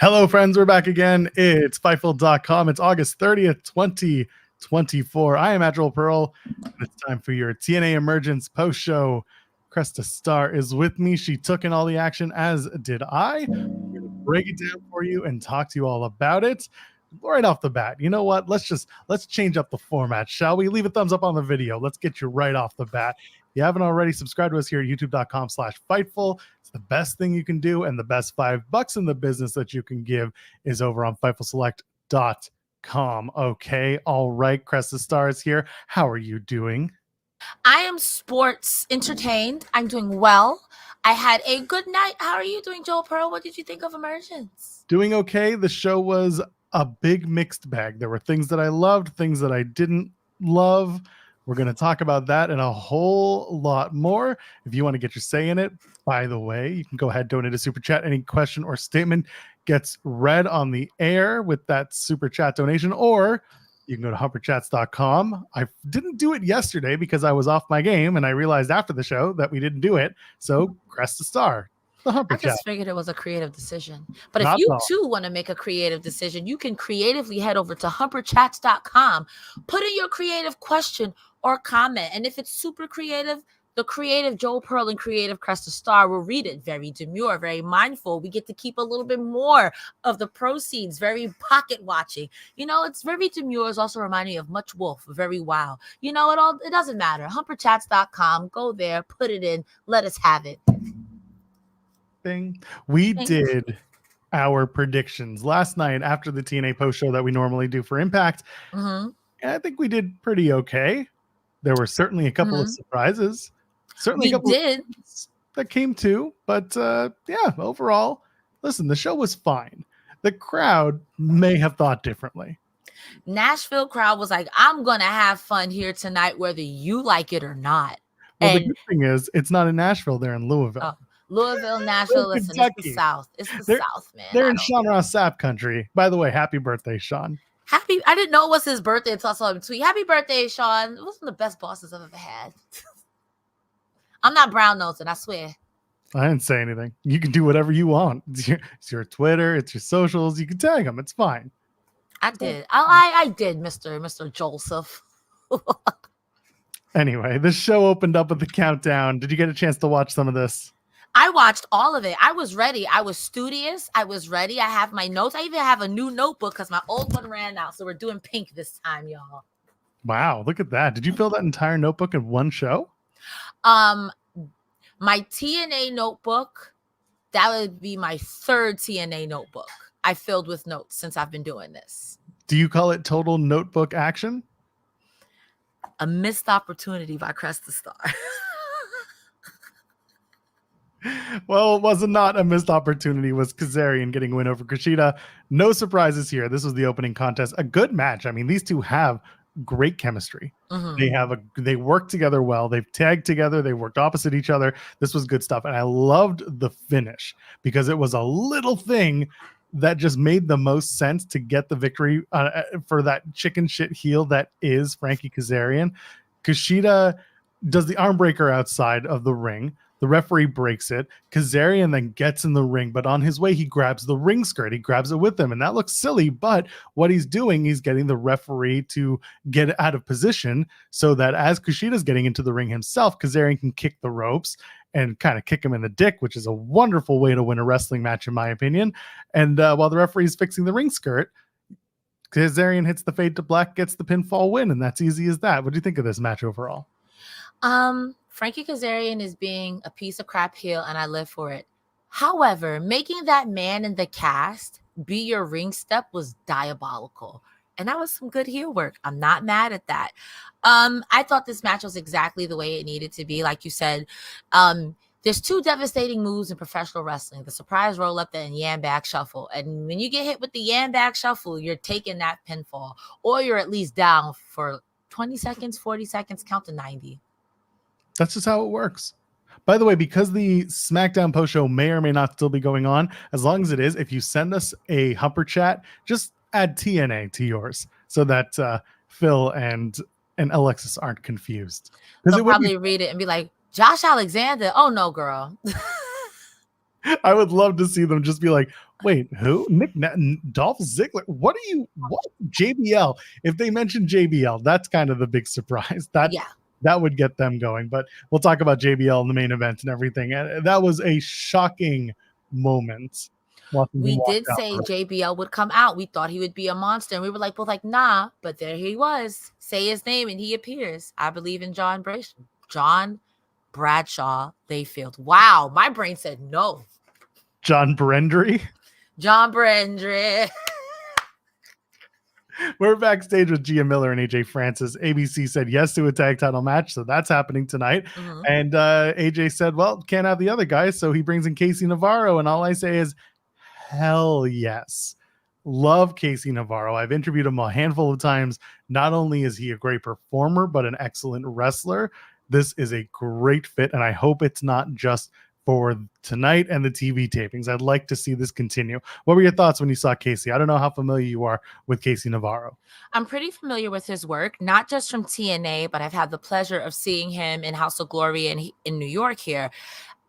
Hello, friends. We're back again. It's Fightful.com. It's August 30th, 2024. I am Agile Pearl, and it's time for your TNA Emergence post-show. Cresta Starr is with me. She took in all the action, as did I. We're going to break it down for you and talk to you all about it. Right off the bat, you know what? Let's change up the format, shall we? Leave a thumbs up on the video. Let's get you right off the bat. If you haven't already, subscribe to us here at youtube.com/Fightful. It's the best thing you can do, and the best $5 in the business that you can give is over on FightfulSelect.com. Okay, all right. Cresta Starr is here. How are you doing? I am sports entertained. I'm doing well. I had a good night. How are you doing, Joel Pearl? What did you think of Emergence? Doing okay. The show was a big mixed bag. There were things that I loved, things that I didn't love. We're going to talk about that and a whole lot more. If you want to get your say in it, by the way, you can go ahead, donate a super chat. Any question or statement gets read on the air with that super chat donation, or you can go to humperchats.com. I didn't do it yesterday because I was off my game, and I realized after the show that we didn't do it. So Cresta Starr. I just figured it was a creative decision. But if you too want to make a creative decision, you can creatively head over to humperchats.com, put in your creative question or comment. And if it's super creative, the creative Joel Pearl and creative Cresta Starr will read it. Very demure, very mindful. We get to keep a little bit more of the proceeds, very pocket watching. You know, it's very demure. It's also reminding me of Much Wolf, very wow. You know, it doesn't matter. Humperchats.com, go there, put it in, let us have it. We did our predictions last night after the TNA post show that we normally do for Impact. And I think we did pretty okay. There were certainly a couple of surprises. Certainly a couple that came too. But yeah, overall, listen, the show was fine. The crowd may have thought differently. Nashville crowd was like, I'm going to have fun here tonight, whether you like it or not. Well, the good thing is it's not in Nashville. They're in Louisville. Oh. Louisville, Nashville, listen, it's the South. It's the South, man. They're in Sean Ross Sapp country. By the way, happy birthday, Sean. I didn't know it was his birthday until I saw him tweet. Happy birthday, Sean. It was one of the best bosses I've ever had. I'm not brown nosing, I swear. I didn't say anything. You can do whatever you want. It's your Twitter, it's your socials. You can tag them. It's fine. I did. I did, Mr. Joseph. Anyway, this show opened up with the countdown. Did you get a chance to watch some of this? I watched all of it. I was ready. I was studious. I was ready. I have my notes. I even have a new notebook because my old one ran out. So we're doing pink this time, y'all. Wow, look at that. Did you fill that entire notebook in one show? My TNA notebook, that would be my third TNA notebook I filled with notes since I've been doing this. Do you call it total notebook action? A missed opportunity by Cresta Starr. Well, it was not a missed opportunity. It was Kazarian getting a win over KUSHIDA. No surprises here. This was the opening contest. A good match. I mean, these two have great chemistry. They work together well. They've tagged together. They worked opposite each other. This was good stuff. And I loved the finish because it was a little thing that just made the most sense to get the victory for that chicken shit heel that is Frankie Kazarian. KUSHIDA does the arm breaker outside of the ring. The referee breaks it. Kazarian then gets in the ring, but on his way, he grabs the ring skirt. He grabs it with him, and that looks silly, but what he's doing, he's getting the referee to get out of position so that as KUSHIDA's getting into the ring himself, Kazarian can kick the ropes and kind of kick him in the dick, which is a wonderful way to win a wrestling match, in my opinion. And while the referee is fixing the ring skirt, Kazarian hits the fade to black, gets the pinfall win, and that's easy as that. What do you think of this match overall? Frankie Kazarian is being a piece of crap heel, and I live for it. However, making that man in the cast be your ring step was diabolical. And that was some good heel work. I'm not mad at that. I thought this match was exactly the way it needed to be. Like you said, there's two devastating moves in professional wrestling, the surprise roll up and yam bag shuffle. And when you get hit with the yam bag shuffle, you're taking that pinfall, or you're at least down for 20 seconds, 40 seconds, count to 90. That's just how it works. By the way, because the SmackDown post show may or may not still be going on, as long as it is, if you send us a Humper chat, just add TNA to yours so that Phil and Alexis aren't confused. They'll probably read it and be like, Josh Alexander? Oh, no, girl. I would love to see them just be like, wait, who? Dolph Ziggler? What? JBL. If they mention JBL, that's kind of the big surprise. That would get them going. But we'll talk about JBL in the main event and everything. And that was a shocking moment. We did say JBL would come out. We thought he would be a monster. And we were both like, nah. But there he was. Say his name and he appears. I believe in John Bradshaw Layfield. Wow. My brain said no. John Brendry. We're backstage with Gia Miller and AJ Francis. ABC said yes to a tag title match, so that's happening tonight. Mm-hmm. And AJ said, well, can't have the other guys, so he brings in Casey Navarro. And all I say is, hell yes. Love Casey Navarro. I've interviewed him a handful of times. Not only is he a great performer, but an excellent wrestler. This is a great fit, and I hope it's not just for tonight and the TV tapings. I'd like to see this continue. What were your thoughts when you saw Casey? I don't know how familiar you are with Casey Navarro. I'm pretty familiar with his work, not just from TNA, but I've had the pleasure of seeing him in House of Glory in New York here.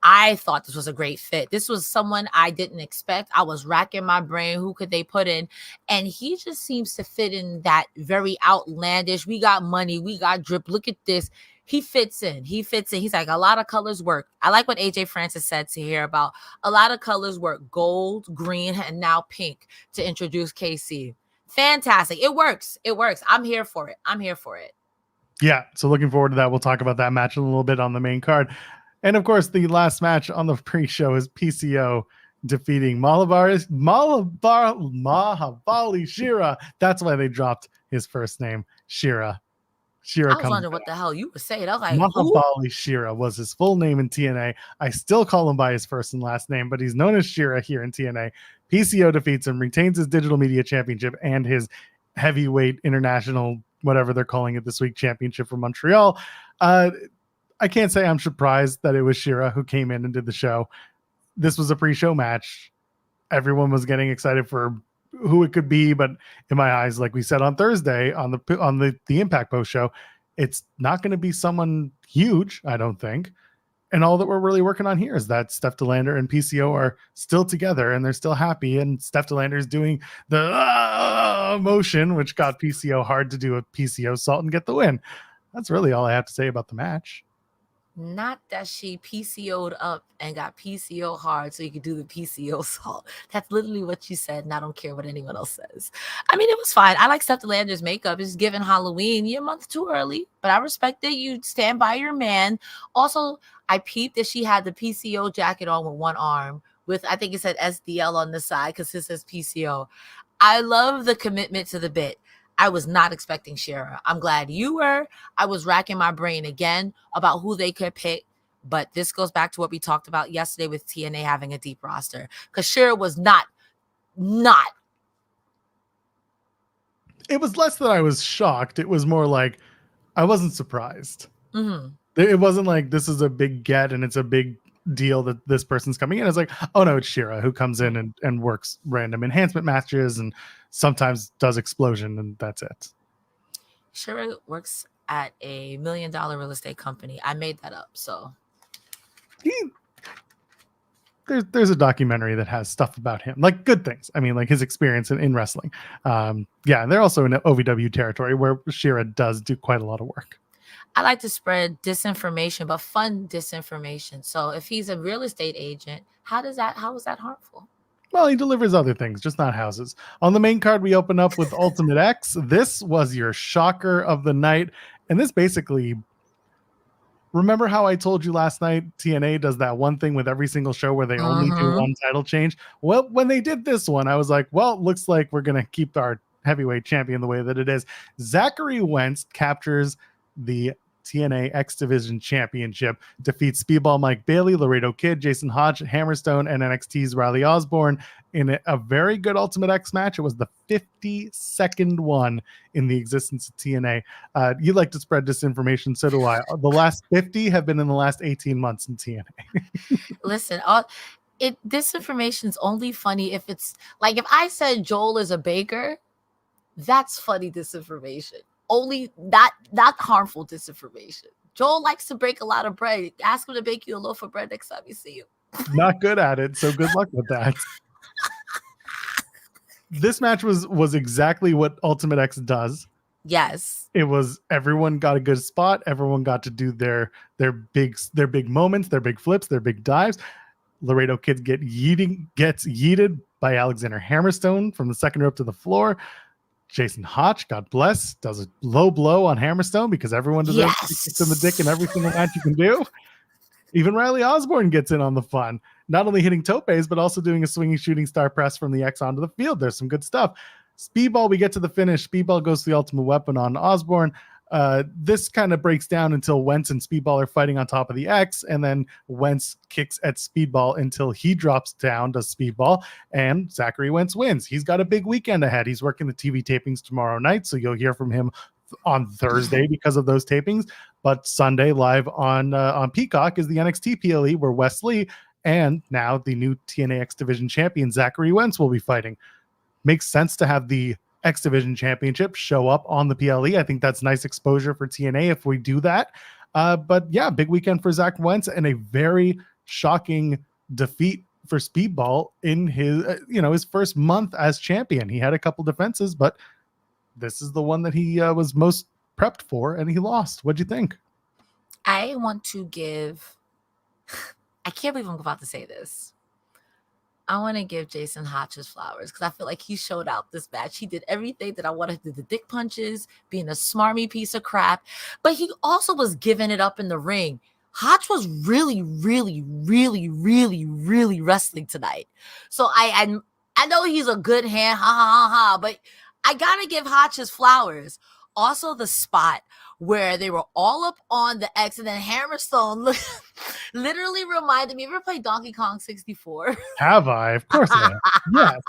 I thought this was a great fit. This was someone I didn't expect. I was racking my brain. Who could they put in? And he just seems to fit in that very outlandish. We got money. We got drip. Look at this. He fits in. He's like, a lot of colors work. I like what AJ Francis said to hear about a lot of colors work. Gold, green, and now pink to introduce KC. Fantastic. It works. I'm here for it. Yeah. So looking forward to that. We'll talk about that match in a little bit on the main card. And of course, the last match on the pre-show is PCO defeating Mahabali Shara. That's why they dropped his first name, Shara. I was wondering what the hell you were saying. I was like, Mahabali Shara was his full name in TNA. I still call him by his first and last name, but he's known as Shara here in TNA. PCO defeats him, retains his digital media championship and his heavyweight international, whatever they're calling it this week, championship from Montreal. I can't say I'm surprised that it was Shara who came in and did the show. This was a pre-show match. Everyone was getting excited for who it could be, but in my eyes, like we said on Thursday on the Impact post show, it's not going to be someone huge, I don't think. And all that we're really working on here is that Steph DeLander and PCO are still together and they're still happy. And Steph DeLander is doing the motion, which got PCO hard to do a PCO salt and get the win. That's really all I have to say about the match. Not that she PCO'd up and got PCO hard so you could do the PCO salt. That's literally what she said, and I don't care what anyone else says. I mean, it was fine. I like Steph DeLander's makeup. It's given Halloween. You're a month too early, but I respect that you stand by your man. Also, I peeped that she had the PCO jacket on with one arm with, I think it said SDL on the side because it says PCO. I love the commitment to the bit. I was not expecting Shara. I'm glad you were. I was racking my brain again about who they could pick. But this goes back to what we talked about yesterday with TNA having a deep roster. Because Shara was not. It was less that I was shocked. It was more like I wasn't surprised. Mm-hmm. It wasn't like this is a big get and it's a big deal that this person's coming in. It's like, oh no, it's Shara who comes in and works random enhancement matches and sometimes does explosion, and that's it. Shara works at a $1 million real estate company. I made that up. So there's a documentary that has stuff about him, like good things. I mean, like his experience in wrestling. And they're also in OVW territory where Shara does do quite a lot of work. I like to spread disinformation, but fun disinformation. So if he's a real estate agent, how is that harmful? Well, he delivers other things, just not houses. On the main card, we open up with Ultimate X. This was your shocker of the night. And this basically, remember how I told you last night, TNA does that one thing with every single show where they only do one title change? Well, when they did this one, I was like, well, looks like we're going to keep our heavyweight champion the way that it is. Zachary Wentz captures the TNA X Division Championship, defeats Speedball Mike Bailey, Laredo Kid, Jason Hotch, Hammerstone, and NXT's Riley Osborne in a very good Ultimate X match. It was the 52nd one in the existence of TNA. You like to spread disinformation, so do I. The last 50 have been in the last 18 months in TNA. Listen, disinformation's only funny if it's like if I said Joel is a baker, that's funny disinformation. Only not harmful disinformation. Joel likes to break a lot of bread. Ask him to bake you a loaf of bread next time you see him. Not good at it, so good luck with that. This match was exactly what Ultimate X does. Yes. It was everyone got a good spot. Everyone got to do their big moments, their big flips, their big dives. Laredo Kid gets yeeted by Alexander Hammerstone from the second rope to the floor. Jason Hotch, God bless, does a low blow on Hammerstone because everyone deserves to be kicked in the dick in every single match you can do. Even Riley Osborne gets in on the fun, not only hitting topes, but also doing a swinging shooting star press from the X onto the field. There's some good stuff. Speedball, we get to the finish. Speedball goes to the ultimate weapon on Osborne. This kind of breaks down until Wentz and Speedball are fighting on top of the X, and then Wentz kicks at Speedball until he drops down to Speedball, and Zachary Wentz wins. He's got a big weekend ahead. He's working the TV tapings tomorrow night, so you'll hear from him on Thursday because of those tapings. But Sunday live on Peacock is the NXT PLE where Wesley and now the new TNA X Division champion Zachary Wentz will be fighting. Makes sense to have the X Division Championship show up on the PLE. I think that's nice exposure for TNA if we do that. But yeah, big weekend for Zach Wentz and a very shocking defeat for Speedball in his his first month as champion. He had a couple defenses, but this is the one that he was most prepped for, and he lost. What'd you think? I want to give... I can't believe I'm about to say this. I want to give Jason Hotch his flowers because I feel like he showed out this match. He did everything that I wanted to do. The dick punches, being a smarmy piece of crap, but he also was giving it up in the ring. Hotch was really, really, really, really, really wrestling tonight. So I know he's a good hand, ha ha ha ha, but I gotta give Hotch his flowers. Also, the spot where they were all up on the X and then Hammerstone literally reminded me. You ever played Donkey Kong 64? Have I? Of course I have. Yes.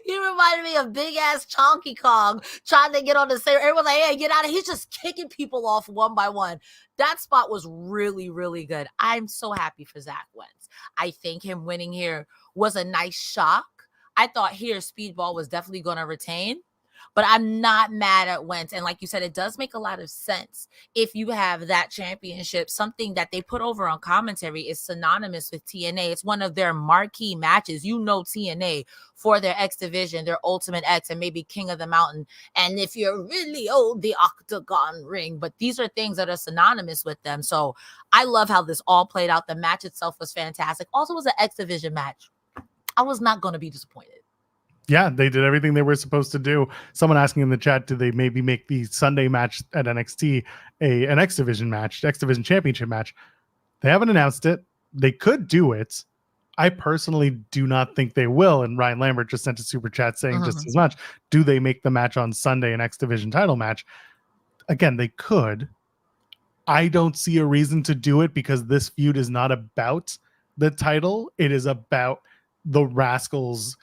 He reminded me of big ass Chonky Kong trying to get on the same. Everyone's like, hey, get out of here. He's just kicking people off one by one. That spot was really, really good. I'm so happy for Zach Wentz. I think him winning here was a nice shock. I thought here Speedball was definitely going to retain, but I'm not mad at Wentz. And like you said, it does make a lot of sense. If you have that championship, something that they put over on commentary is synonymous with TNA. It's one of their marquee matches. You know TNA for their X division, their Ultimate X, and maybe King of the Mountain. And if you're really old, the Octagon ring. But these are things that are synonymous with them. So I love how this all played out. The match itself was fantastic. Also, it was an X division match. I was not going to be disappointed. Yeah, they did everything they were supposed to do. Someone asking in the chat, do they maybe make the Sunday match at NXT an X Division match, X Division Championship match? They haven't announced it. They could do it. I personally do not think they will. And Ryan Lambert just sent a super chat saying just as much. Do they make the match on Sunday an X Division title match? Again, they could. I don't see a reason to do it because this feud is not about the title. It is about the Rascals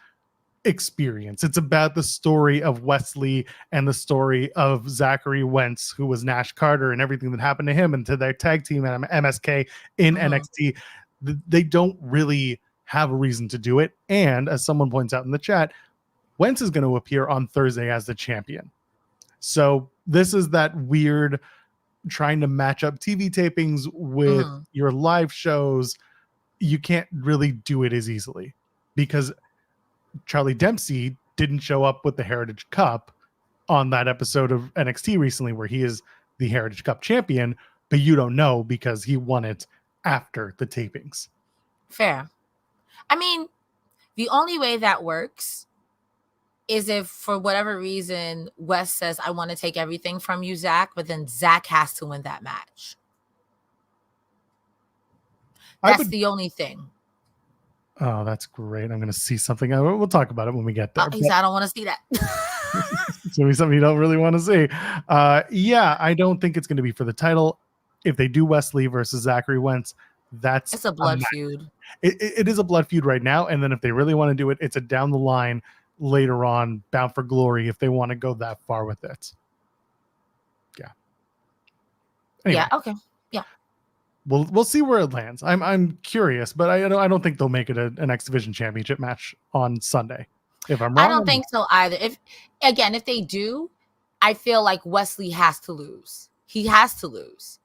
experience. It's about the story of Wesley and the story of Zachary Wentz, who was Nash Carter, and everything that happened to him and to their tag team and MSK in NXT. They don't really have a reason to do it. And as someone points out in the chat, Wentz is going to appear on Thursday as the champion. So this is that weird trying to match up TV tapings with your live shows. You can't really do it as easily because Charlie Dempsey didn't show up with the Heritage Cup on that episode of NXT recently where he is the Heritage Cup champion, but you don't know because he won it after the tapings. Fair. I mean, the only way that works is if for whatever reason Wes says, I want to take everything from you, Zach, but then Zach has to win that match. That's the only thing. Oh, that's great. I'm going to see something. We'll talk about it when we get there. I don't want to see that. It's going to be something you don't really want to see. Yeah, I don't think it's going to be for the title. If they do Wesley versus Zachary Wentz, it's a blood feud. It is a blood feud right now. And then if they really want to do it, it's a down the line later on, Bound for Glory, if they want to go that far with it. Yeah. Anyway. Yeah. Okay. Yeah. We'll see where it lands. I'm curious, but I don't think they'll make it an X Division Championship match on Sunday. If I'm wrong, I don't think so either. If they do, I feel like Wesley has to lose. He has to lose.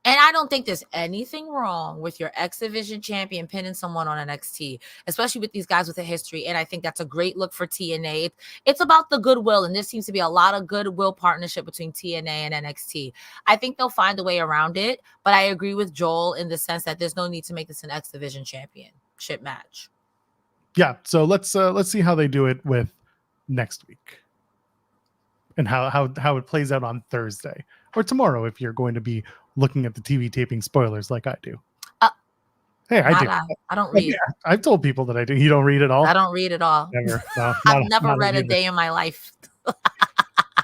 And I don't think there's anything wrong with your X Division champion pinning someone on NXT, especially with these guys with a history. And I think that's a great look for TNA. It's about the goodwill, and there seems to be a lot of goodwill partnership between TNA and NXT. I think they'll find a way around it, but I agree with Joel in the sense that there's no need to make this an X Division championship match. Yeah, so let's see how they do it with next week, and how it plays out on Thursday or tomorrow if you're going to be looking at the TV taping spoilers like I do. Hey, I do. I don't read. Yeah, I've told people that I do. You don't read at all? I don't read at all. Never. No, I've never read a day in my life.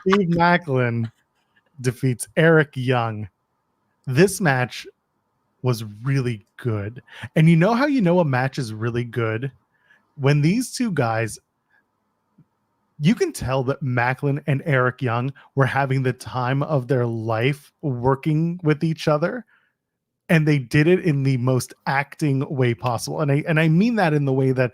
Steve Maclin defeats Eric Young. This match was really good. And you know how you know a match is really good? When these two guys, you can tell that Maclin and Eric Young were having the time of their life working with each other, and they did it in the most acting way possible. And I mean that in the way that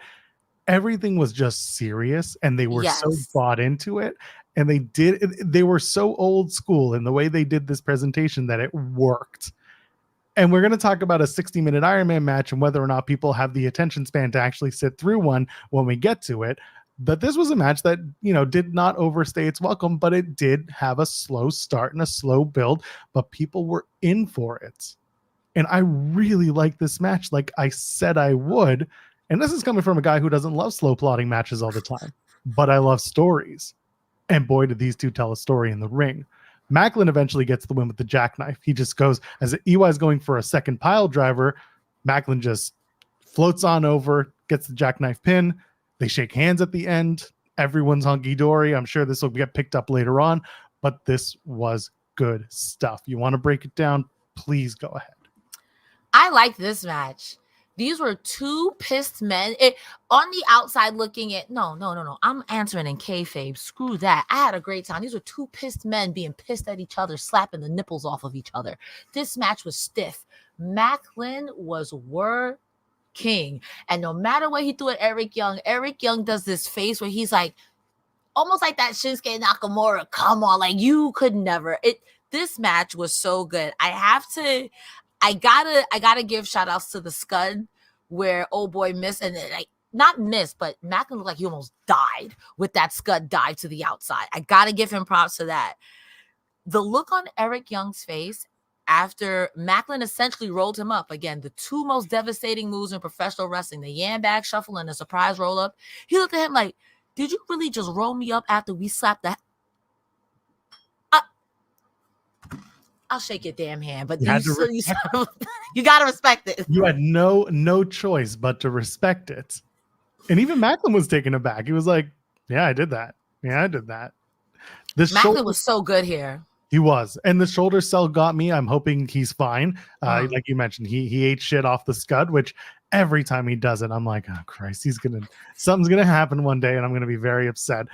everything was just serious, and they were so bought into it, and they were so old school in the way they did this presentation that it worked. And we're going to talk about a 60-minute Iron Man match and whether or not people have the attention span to actually sit through one when we get to it. But this was a match that, did not overstay its welcome, but it did have a slow start and a slow build, but people were in for it. And I really like this match like I said I would. And this is coming from a guy who doesn't love slow plotting matches all the time, but I love stories. And boy, did these two tell a story in the ring. Maclin eventually gets the win with the jackknife. He just goes, as EY's going for a second pile driver, Maclin just floats on over, gets the jackknife pin. They shake hands at the end. Everyone's hunky-dory. I'm sure this will get picked up later on, but this was good stuff. You want to break it down? Please go ahead. I like this match. These were two pissed men. On the outside looking at, no. I'm answering in kayfabe. Screw that. I had a great time. These were two pissed men being pissed at each other, slapping the nipples off of each other. This match was stiff. Maclin was working. And no matter what he threw at Eric Young does this face where he's like, almost like that Shinsuke Nakamura. Come on, like you could never. This match was so good. I gotta give shout outs to the Scud where old boy missed, and not missed, but Maclin looked like he almost died with that Scud dive to the outside. I gotta give him props for that. The look on Eric Young's face after Maclin essentially rolled him up, again, the two most devastating moves in professional wrestling, the yam bag shuffle and the surprise roll up. He looked at him like, did you really just roll me up after we slapped that? I'll shake your damn hand, but you gotta respect it. You had no choice but to respect it. And even Maclin was taken aback. He was like, yeah, I did that. Yeah, I did that. Maclin was so good here. He was. And the shoulder cell got me. I'm hoping he's fine. Like you mentioned, he ate shit off the Scud, which every time he does it, I'm like, oh Christ, something's gonna happen one day, and I'm gonna be very upset.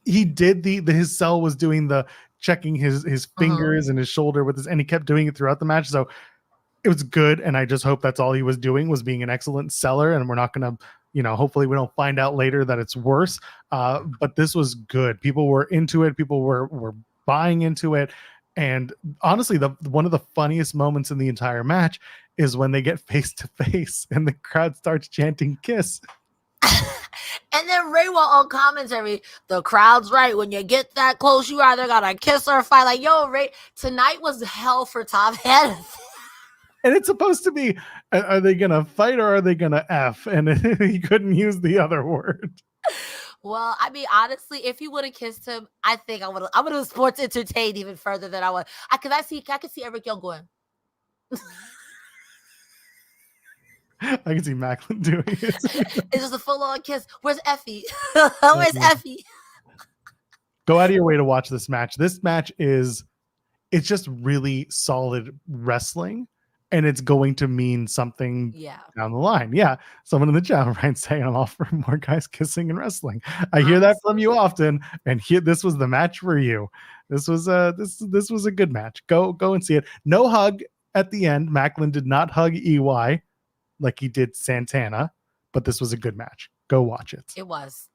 He did his cell was doing the checking his fingers and his shoulder and he kept doing it throughout the match. So it was good. And I just hope that's all he was doing, was being an excellent seller. And we're not going to, hopefully we don't find out later that it's worse. But this was good. People were into it. People were buying into it. And honestly, one of the funniest moments in the entire match is when they get face to face and the crowd starts chanting "Kiss." And then Ray Wall on commentary, the crowd's right. When you get that close, you either gotta kiss or fight. Like, yo, Ray, tonight was hell for Top Hat. And it's supposed to be, are they gonna fight or are they gonna F? And he couldn't use the other word. Well, I mean, honestly, if he would have kissed him, I think I would have sports entertained even further than I would. I could see Eric Young going. I can see Maclin doing it. It's just a full-on kiss. Where's Effie? Where's Effie? Go out of your way to watch this match. This match it's just really solid wrestling, and it's going to mean something down the line. Yeah, someone in the chat right saying I'm all for more guys kissing and wrestling. I hear that from you often, and this was the match for you. This was a good match. Go and see it. No hug at the end. Maclin did not hug EY like he did Santana, but this was a good match. Go watch it. It was.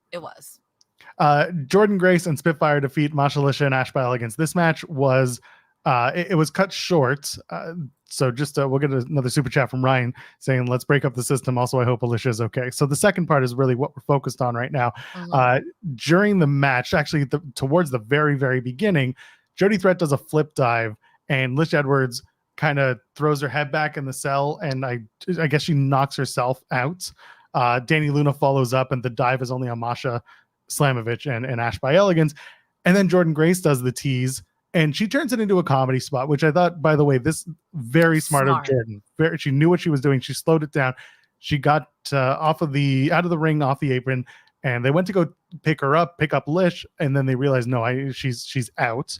Jordynne Grace and Spitfire defeat Mashala Ash by Elegance. This match was It was cut short. So just we'll get another super chat from Ryan saying, let's break up the system. Also, I hope Alisha is okay. So the second part is really what we're focused on right now. During the match, actually towards the very, very beginning, Jody Threat does a flip dive and Lish Edwards kind of throws her head back in the cell, and I guess she knocks herself out. Dani Luna follows up, and the dive is only on Masha, Slamovich, and Ash by Elegance. And then Jordynne Grace does the tease, and she turns it into a comedy spot, which I thought, by the way, this very smart of Jordynne. She knew what she was doing. She slowed it down. She got out of the ring, off the apron, and they went to go pick up Lish, and then they realized, no, she's out.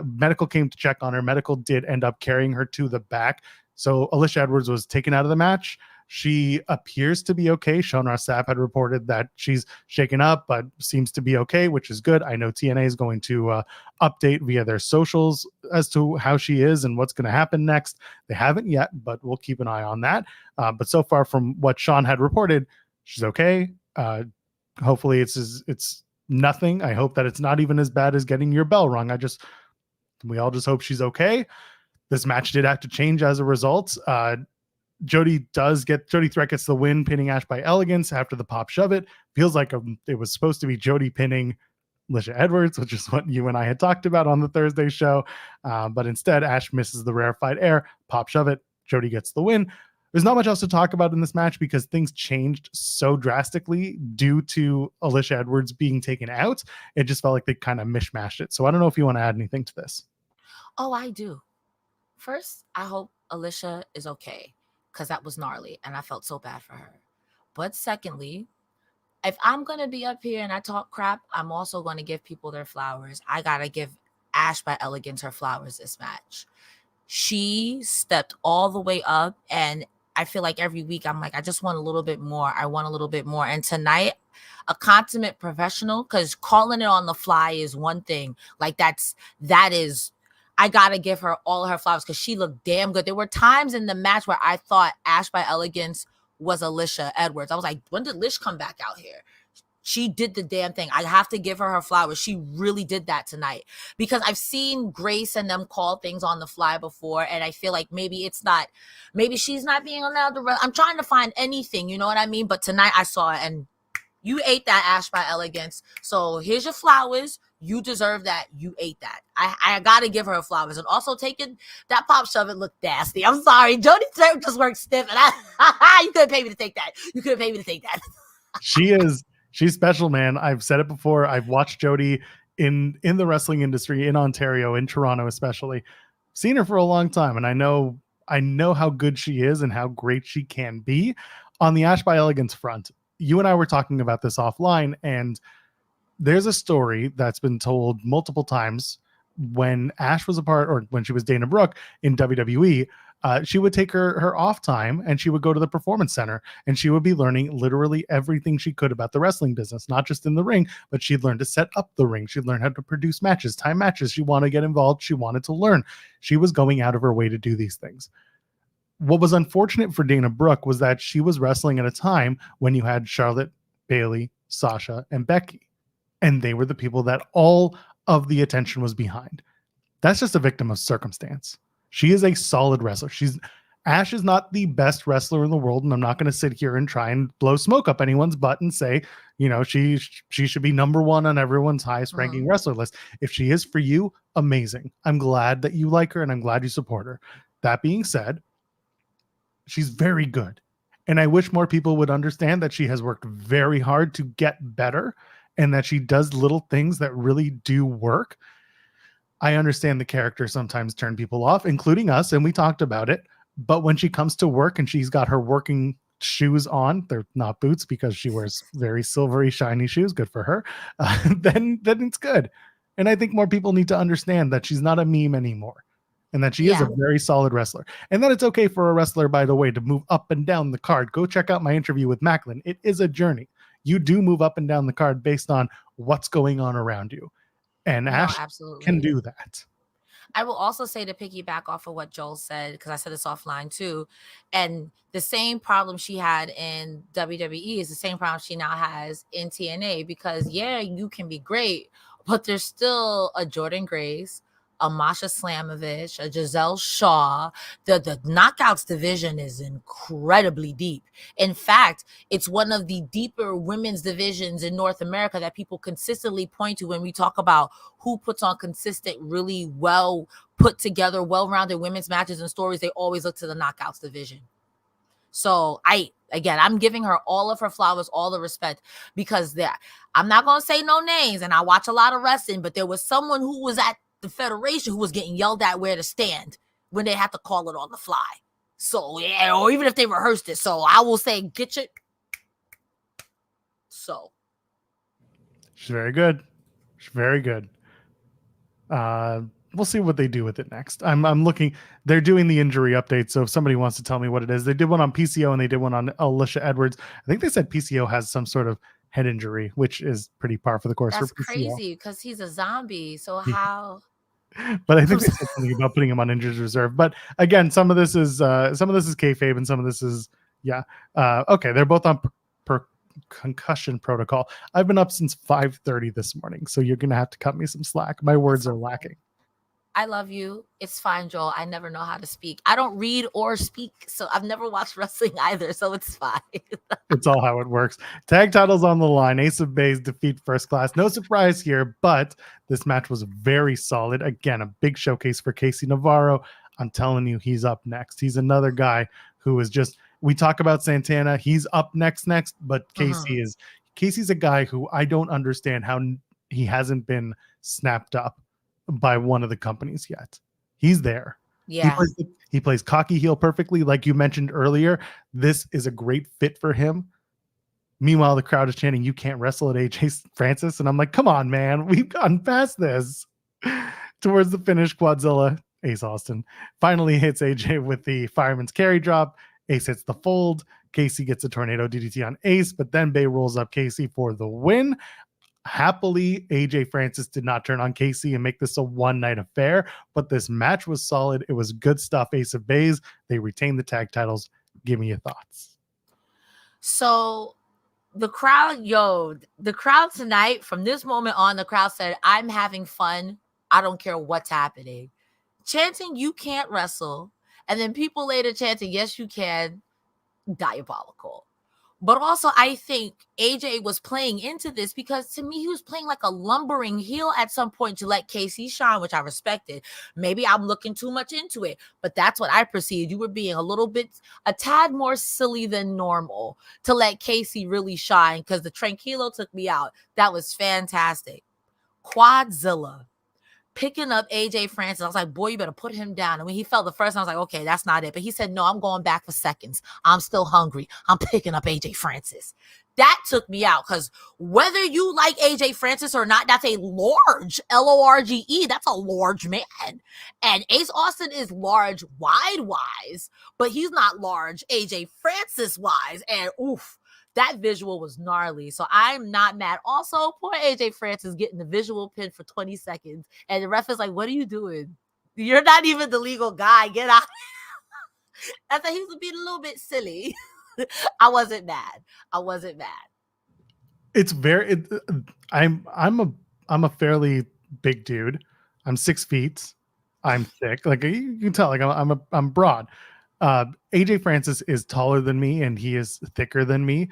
Medical came to check on her. Medical did end up carrying her to the back. So Alisha Edwards was taken out of the match. She appears to be okay. Shona Sapp had reported that she's shaken up, but seems to be okay, which is good. I know TNA is going to update via their socials as to how she is and what's going to happen next. They haven't yet, but we'll keep an eye on that. But so far from what Sean had reported, she's okay. Hopefully it's nothing. I hope that it's not even as bad as getting your bell rung. We all just hope she's okay. This match did have to change as a result. Jody Threat gets the win, pinning Ash by Elegance after the pop shove it. Feels like it was supposed to be Jody pinning Alisha Edwards, which is what you and I had talked about on the Thursday show. But instead, Ash misses the rarefied air, pop shove it. Jody gets the win. There's not much else to talk about in this match because things changed so drastically due to Alisha Edwards being taken out. It just felt like they kind of mishmashed it. So I don't know if you want to add anything to this. Oh, I do. First, I hope Alisha is okay, because that was gnarly and I felt so bad for her. But secondly, if I'm going to be up here and I talk crap, I'm also going to give people their flowers. I got to give Ash by Elegance her flowers this match. She stepped all the way up, and I feel like every week I'm like, I just want a little bit more. I want a little bit more. And tonight, a consummate professional, because calling it on the fly is one thing. Like that is, I got to give her all of her flowers because she looked damn good. There were times in the match where I thought Ash by Elegance was Alisha Edwards. I was like, when did Lish come back out here? She did the damn thing. I have to give her flowers. She really did that tonight, because I've seen Grace and them call things on the fly before, and I feel like maybe she's not being allowed to run. I'm trying to find anything, you know what I mean? But tonight I saw it, and you ate that, Ash by Elegance. So here's your flowers. You deserve that. You ate that. I got to give her flowers. And also taking that pop shove, it looked nasty. I'm sorry. Jody just worked stiff. And you couldn't pay me to take that. You couldn't pay me to take that. She's special, man. I've said it before. I've watched Jody in the wrestling industry in Ontario, in Toronto especially. Seen her for a long time. And I know how good she is and how great she can be. On the Ash by Elegance front, you and I were talking about this offline, and there's a story that's been told multiple times. When Ash was a part, or when she was Dana Brooke in WWE, she would take her off time and she would go to the performance center and she would be learning literally everything she could about the wrestling business, not just in the ring, but she'd learn to set up the ring. She'd learn how to produce matches, time matches. She wanted to get involved. She wanted to learn. She was going out of her way to do these things. What was unfortunate for Dana Brooke was that she was wrestling at a time when you had Charlotte, Bayley, Sasha, and Becky. And they were the people that all of the attention was behind. That's just a victim of circumstance. She is a solid wrestler. Ash is not the best wrestler in the world, and I'm not going to sit here and try and blow smoke up anyone's butt and say, she should be number one on everyone's highest ranking wrestler list. If she is for you, amazing. I'm glad that you like her, and I'm glad you support her. That being said, she's very good. And I wish more people would understand that she has worked very hard to get better, and that she does little things that really do work. I understand the character sometimes turn people off, including us, and we talked about it. But when she comes to work and she's got her working shoes on, they're not boots because she wears very silvery, shiny shoes, good for her, then it's good. And I think more people need to understand that she's not a meme anymore, and that she is a very solid wrestler. And that it's okay for a wrestler, by the way, to move up and down the card. Go check out my interview with Maclin. It is a journey. You do move up and down the card based on what's going on around you. And Ash can do that. I will also say, to piggyback off of what Joel said, because I said this offline too, and the same problem she had in WWE is the same problem she now has in TNA, because you can be great, but there's still a Jordynne Grace, a Masha Slamovich, a Giselle Shaw. The knockouts division is incredibly deep. In fact, it's one of the deeper women's divisions in North America that people consistently point to when we talk about who puts on consistent, really well put together, well-rounded women's matches and stories. They always look to the knockouts division. So I'm giving her all of her flowers, all the respect, because I'm not going to say no names, and I watch a lot of wrestling, but there was someone who was at the Federation who was getting yelled at where to stand when they had to call it on the fly. So, yeah, or even if they rehearsed it. So I will say, get your... So. She's very good. She's very good. We'll see what they do with it next. I'm looking. They're doing the injury update, so if somebody wants to tell me what it is, they did one on PCO and they did one on Alisha Edwards. I think they said PCO has some sort of head injury, which is pretty par for the course. That's for PCO. crazy because he's a zombie. So how? But I think they said something about putting him on injured reserve. But again, some of this is kayfabe, and some of this is okay. They're both on per concussion protocol. I've been up since 5:30 this morning, so you're gonna have to cut me some slack. My words are lacking. I love you. It's fine, Joel. I never know how to speak. I don't read or speak, so I've never watched wrestling either, so it's fine. It's all how it works. Tag titles on the line. Ace of Base defeat First Class. No surprise here, but this match was very solid. Again, a big showcase for Casey Navarro. I'm telling you, he's up next. He's another guy who is just, we talk about Santana. He's up next, but Casey's a guy who I don't understand how he hasn't been snapped up by one of the companies yet. He's there. Yeah. He plays cocky heel perfectly. Like you mentioned earlier, this is a great fit for him. Meanwhile, the crowd is chanting, "You can't wrestle at AJ Francis." And I'm like, come on, man. We've gotten past this. Towards the finish, Quadzilla, Ace Austin, finally hits AJ with the fireman's carry drop. Ace hits the fold. Casey gets a tornado DDT on Ace, but then Bay rolls up Casey for the win. Happily, AJ Francis did not turn on Casey and make this a one-night affair, but this match was solid. It was good stuff. Ace of Bays, they retained the tag titles. Give me your thoughts. So the crowd tonight, from this moment on, the crowd said, "I'm having fun. I don't care what's happening." Chanting, "You can't wrestle," and then people later chanting, "Yes, you can." Diabolical. But also, I think AJ was playing into this because to me, he was playing like a lumbering heel at some point to let Casey shine, which I respected. Maybe I'm looking too much into it, but that's what I perceived. You were being a tad more silly than normal to let Casey really shine because the Tranquilo took me out. That was fantastic. Quadzilla picking up AJ Francis. I was like, boy, you better put him down. And when he fell the first time, I was like, okay, that's not it. But he said, no, I'm going back for seconds. I'm still hungry. I'm picking up AJ Francis. That took me out because whether you like AJ Francis or not, that's a large LORGE. That's a large man. And Ace Austin is large wide-wise, but he's not large AJ Francis-wise. And oof. That visual was gnarly. So I'm not mad. Also, poor AJ Francis getting the visual pin for 20 seconds. And the ref is like, what are you doing? You're not even the legal guy. Get out. I thought he was being a little bit silly. I wasn't mad. It's very I'm a fairly big dude. I'm 6 feet. I'm thick. Like you can tell, like I'm broad. AJ Francis is taller than me and he is thicker than me.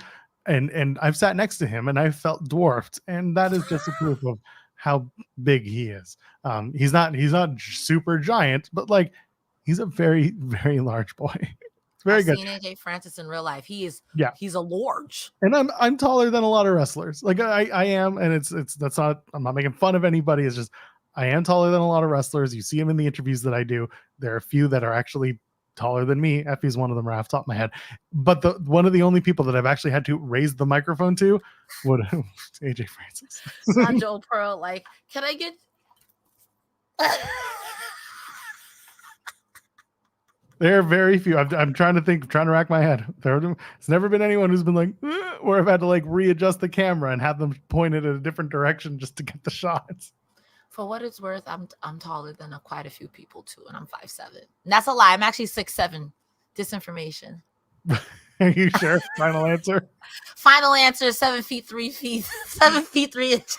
And I've sat next to him and I felt dwarfed. And that is just a proof of how big he is. He's not super giant, but like he's a very, very large boy. It's very good. I've seen AJ Francis in real life. He's a large. And I'm taller than a lot of wrestlers. Like I am, and I'm not making fun of anybody. It's just I am taller than a lot of wrestlers. You see him in the interviews that I do. There are a few that are actually taller than me. Effie's one of them right off the top of my head. But one of the only people that I've actually had to raise the microphone to would AJ Francis. Not Joe Pearl, like, can I get There are very few. I'm trying to rack my head. It's never been anyone who's been like, where I've had to like readjust the camera and have them pointed in a different direction just to get the shots. For what it's worth, I'm taller than quite a few people too, and I'm 5'7". That's a lie. I'm actually 6'7". Disinformation. Are you sure? Final answer. Final answer: 7 feet 3 feet, 7 feet 3 inches.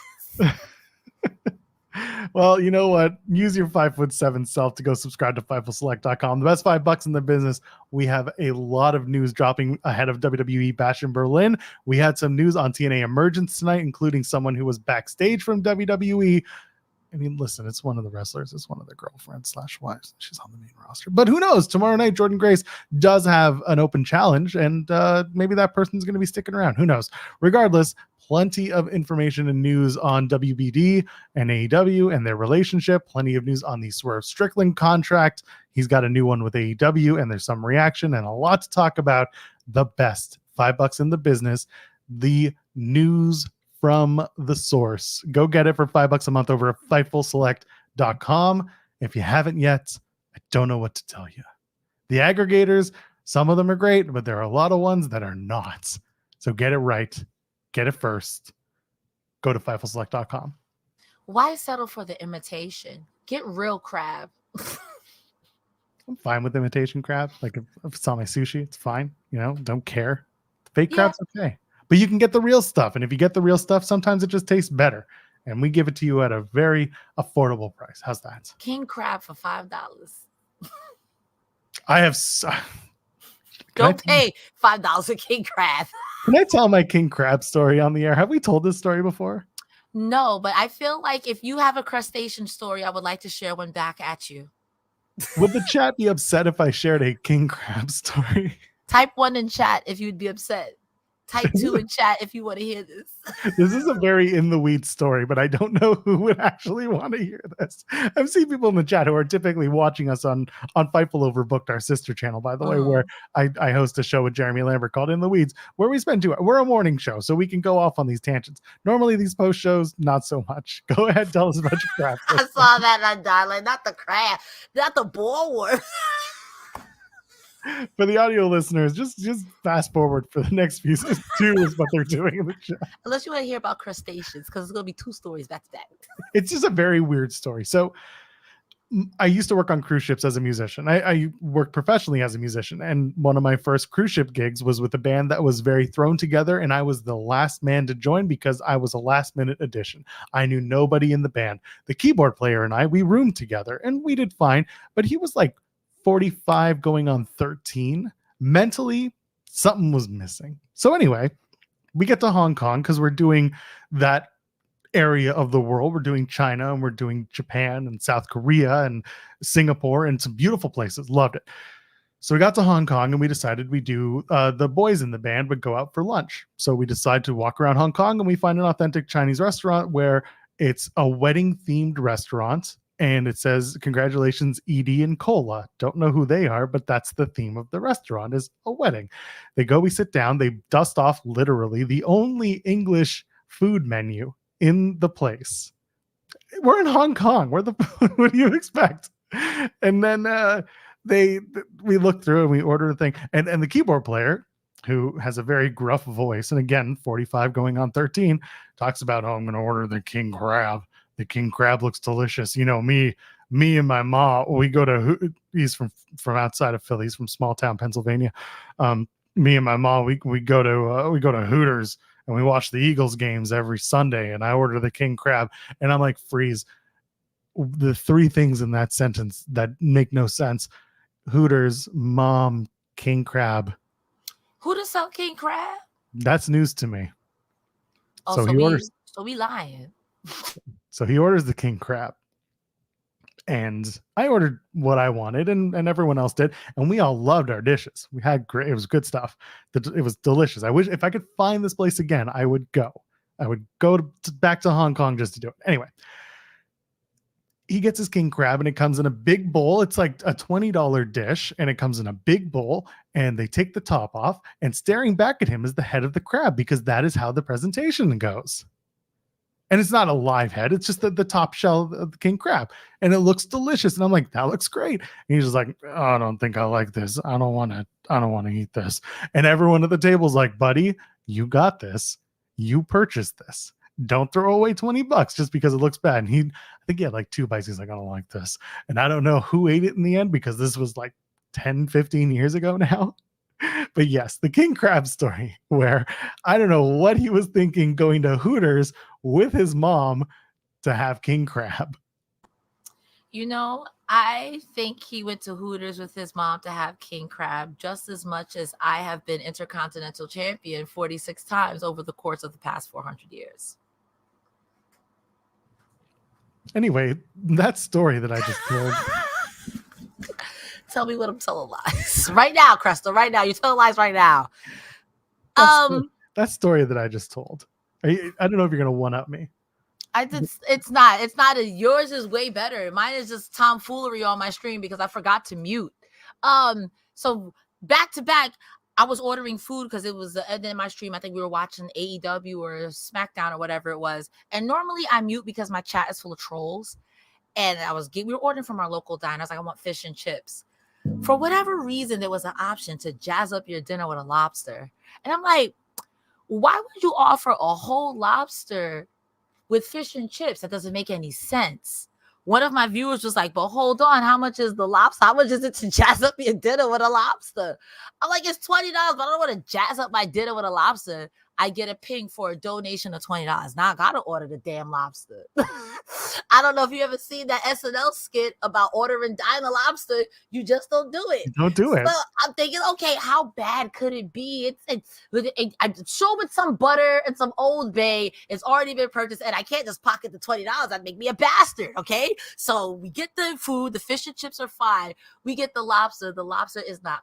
Well, you know what? Use your 5'7" self to go subscribe to FightfulSelect.com. The best $5 in the business. We have a lot of news dropping ahead of WWE Bash in Berlin. We had some news on TNA Emergence tonight, including someone who was backstage from WWE. I mean, listen, it's one of the wrestlers. It's one of their girlfriends / wives. She's on the main roster. But who knows? Tomorrow night, Jordynne Grace does have an open challenge, and maybe that person's going to be sticking around. Who knows? Regardless, plenty of information and news on WBD and AEW and their relationship. Plenty of news on the Swerve Strickland contract. He's got a new one with AEW, and there's some reaction and a lot to talk about. The best $5 in the business. The news from the source. Go get it for $5 a month over at FightfulSelect.com. If you haven't yet, I don't know what to tell you. The aggregators, some of them are great, but there are a lot of ones that are not. So get it right. Get it first. Go to FightfulSelect.com. Why settle for the imitation? Get real crab. I'm fine with imitation crab. Like if it's on my sushi, it's fine. You know, don't care. Fake crab's okay. But you can get the real stuff. And if you get the real stuff, sometimes it just tastes better. And we give it to you at a very affordable price. How's that? King crab for $5. I have... Don't pay $5 a king crab. Can I tell my king crab story on the air? Have we told this story before? No, but I feel like if you have a crustacean story, I would like to share one back at you. Would the chat be upset if I shared a king crab story? Type 1 in chat if you'd be upset. Type 2 in chat if you want to hear this. This is a very in the weeds story, but I don't know who would actually want to hear this. I've seen people in the chat who are typically watching us on Fightful Overbooked, our sister channel, by the way, where I host a show with Jeremy Lambert called In the Weeds, where we spend 2 hours. We're a morning show, so we can go off on these tangents. Normally, these post shows, not so much. Go ahead, tell us about your crab. I saw that and I died. Like, not the crab, not the bulwark. For the audio listeners, just fast forward for the next few. 2 is what they're doing in the chat. Unless you want to hear about crustaceans, because it's going to be 2 stories back to back. It's just a very weird story. So I used to work on cruise ships as a musician. I worked professionally as a musician. And one of my first cruise ship gigs was with a band that was very thrown together. And I was the last man to join because I was a last minute addition. I knew nobody in the band. The keyboard player and we roomed together and we did fine. But he was like 45 going on 13. Mentally, something was missing. So anyway, we get to Hong Kong because we're doing that area of the world. We're doing China and we're doing Japan and South Korea and Singapore and some beautiful places. Loved it. So we got to Hong Kong and we decided we do the boys in the band would go out for lunch. So we decide to walk around Hong Kong and we find an authentic Chinese restaurant where it's a wedding themed restaurant. And it says, congratulations, Edie and Cola. Don't know who they are, but that's the theme of the restaurant is a wedding. They go, we sit down, they dust off literally the only English food menu in the place. We're in Hong Kong. What do you expect? And then we look through and we order a thing. And the keyboard player, who has a very gruff voice, and again, 45 going on 13, talks about, I'm going to order the king crab. The king crab looks delicious. You know, me and my mom, we go to, he's from outside of Philly, he's from small town Pennsylvania. Me and my mom, we go to Hooters and we watch the Eagles games every Sunday, and I order the king crab, and I'm like, freeze. The 3 things in that sentence that make no sense: Hooters, mom, king crab. Hooters sell king crab? That's news to me. Oh, so we lying. So he orders the king crab, and I ordered what I wanted, and everyone else did, and we all loved our dishes. We had great, it was good stuff. It was delicious. I wish if I could find this place again, I would go. I would go back to Hong Kong just to do it. Anyway, he gets his king crab, and it comes in a big bowl. It's like a $20 dish, and it comes in a big bowl, and they take the top off, and staring back at him is the head of the crab, because that is how the presentation goes. And it's not a live head. It's just the top shell of the king crab. And it looks delicious. And I'm like, that looks great. And he's just like, oh, I don't think I like this. I don't want to eat this. And everyone at the table is like, buddy, you got this. You purchased this. Don't throw away $20 just because it looks bad. And I think he had like 2 bites. He's like, I don't like this. And I don't know who ate it in the end, because this was like 10, 15 years ago now. But yes, the king crab story, where I don't know what he was thinking going to Hooters with his mom to have king crab? You know, I think he went to Hooters with his mom to have king crab just as much as I have been intercontinental champion 46 times over the course of the past 400 years. Anyway, that story that I just told. Tell me when I'm telling lies. Right now, Cresta, right now. You're telling lies right now. That story that I just told. I don't know if you're going to one-up me. It's not. Yours is way better. Mine is just tomfoolery on my stream because I forgot to mute. So back to back, I was ordering food because it was the end of my stream. I think we were watching AEW or SmackDown or whatever it was. And normally I mute because my chat is full of trolls. And we were ordering from our local diner. I was like, I want fish and chips. For whatever reason, there was an option to jazz up your dinner with a lobster. And I'm like, why would you offer a whole lobster with fish and chips? That doesn't make any sense. One of my viewers was like, but hold on, how much is the lobster? How much is it to jazz up your dinner with a lobster? I'm like, it's $20, but I don't want to jazz up my dinner with a lobster. I get a ping for a donation of $20. Now I gotta order the damn lobster. I don't know if you ever seen that SNL skit about ordering diner lobster. You just don't do it. Don't do it. So I'm thinking, okay, how bad could it be? I'm sure with some butter and some Old Bay, it's already been purchased, and I can't just pocket the $20. That'd make me a bastard. Okay, so we get the food. The fish and chips are fine. We get the lobster. The lobster is not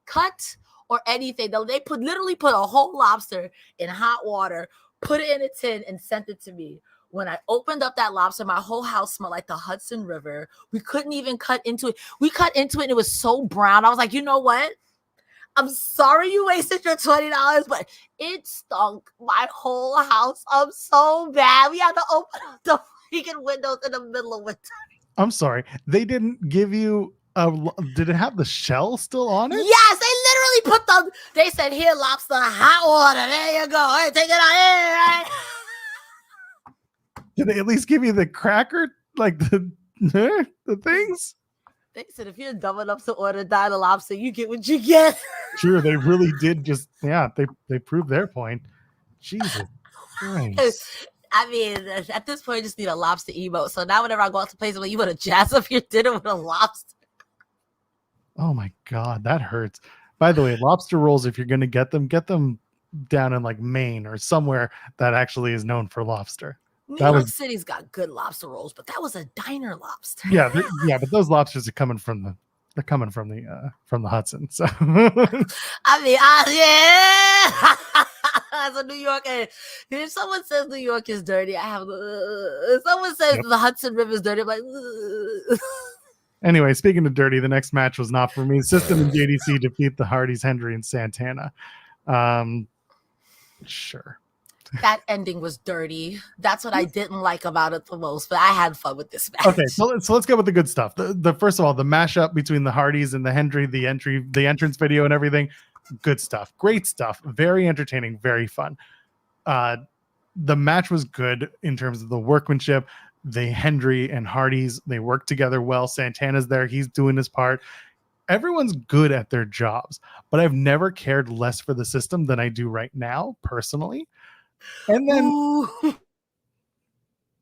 cut or anything. They literally put a whole lobster in hot water, put it in a tin, and sent it to me. When I opened up that lobster, my whole house smelled like the Hudson River. We couldn't even cut into it. We cut into it, and it was so brown. I was like, you know what? I'm sorry you wasted your $20, but it stunk my whole house up so bad. We had to open up the freaking windows in the middle of winter. I'm sorry. They didn't give you did it have the shell still on it? Yes, they literally they said, here, lobster, hot water. There you go. Hey, take it out here. Did they at least give you the cracker, like the things? They said, if you're dumb enough to order diner lobster, you get what you get. Sure, they really did they proved their point. Jesus Christ. I mean, at this point, I just need a lobster emote. So now whenever I go out to places where you want to jazz up your dinner with a lobster. Oh my God, that hurts. By the way, lobster rolls, if you're going to get them down in like Maine or somewhere that actually is known for lobster. New York City's got good lobster rolls, but that was a diner lobster. Yeah, but those lobsters are coming from the Hudson. So I mean, yeah. As a New Yorker, if someone says New York is dirty, if someone says the Hudson River is dirty, I'm like, Anyway, speaking of dirty, the next match was not for me. System and JDC defeat the Hardys, Hendry, and Santana. Sure. That ending was dirty. That's what I didn't like about it the most, but I had fun with this match. Okay, so let's go with the good stuff. The first of all, the mashup between the Hardys and the Hendry, the entrance video and everything, good stuff. Great stuff. Very entertaining, very fun. The match was good in terms of the workmanship. The Hendry and Hardys, they work together well. Santana's there. He's doing his part. Everyone's good at their jobs, but I've never cared less for the system than I do right now, personally. And then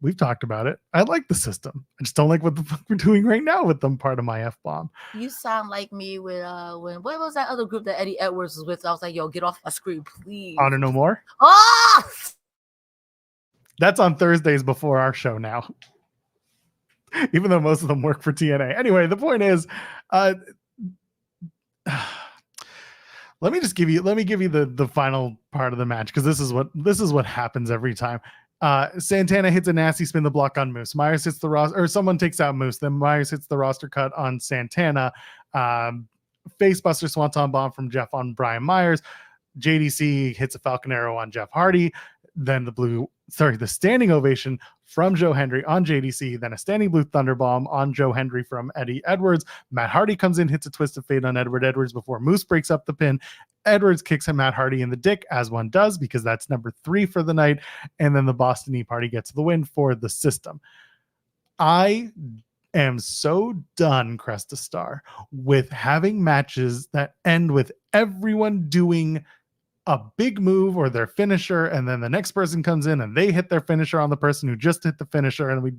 we've talked about it. I like the system. I just don't like what the fuck we're doing right now with them, part of my F-bomb. You sound like me when what was that other group that Eddie Edwards was with? I was like, yo, get off my screen, please. Honor No More? Oh! That's on Thursdays before our show now. Even though most of them work for TNA. Anyway, the point is, let me give you the final part of the match, because this is what happens every time. Santana hits a nasty spin the block on Moose. Myers hits the roster, or someone takes out Moose. Then Myers hits the roster cut on Santana. Facebuster Swanton bomb from Jeff on Brian Myers. JDC hits a Falcon Arrow on Jeff Hardy. Then the standing ovation from Joe Hendry on JDC, then a standing blue thunderbomb on Joe Hendry from Eddie Edwards. Matt Hardy comes in, hits a twist of fate on Edwards before Moose breaks up the pin. Edwards kicks Matt Hardy in the dick, as one does, because that's number 3 for the night. And then the Boston Knee Party gets the win for the system. I am so done, Cresta Starr, with having matches that end with everyone doing a big move or their finisher, and then the next person comes in and they hit their finisher on the person who just hit the finisher, and we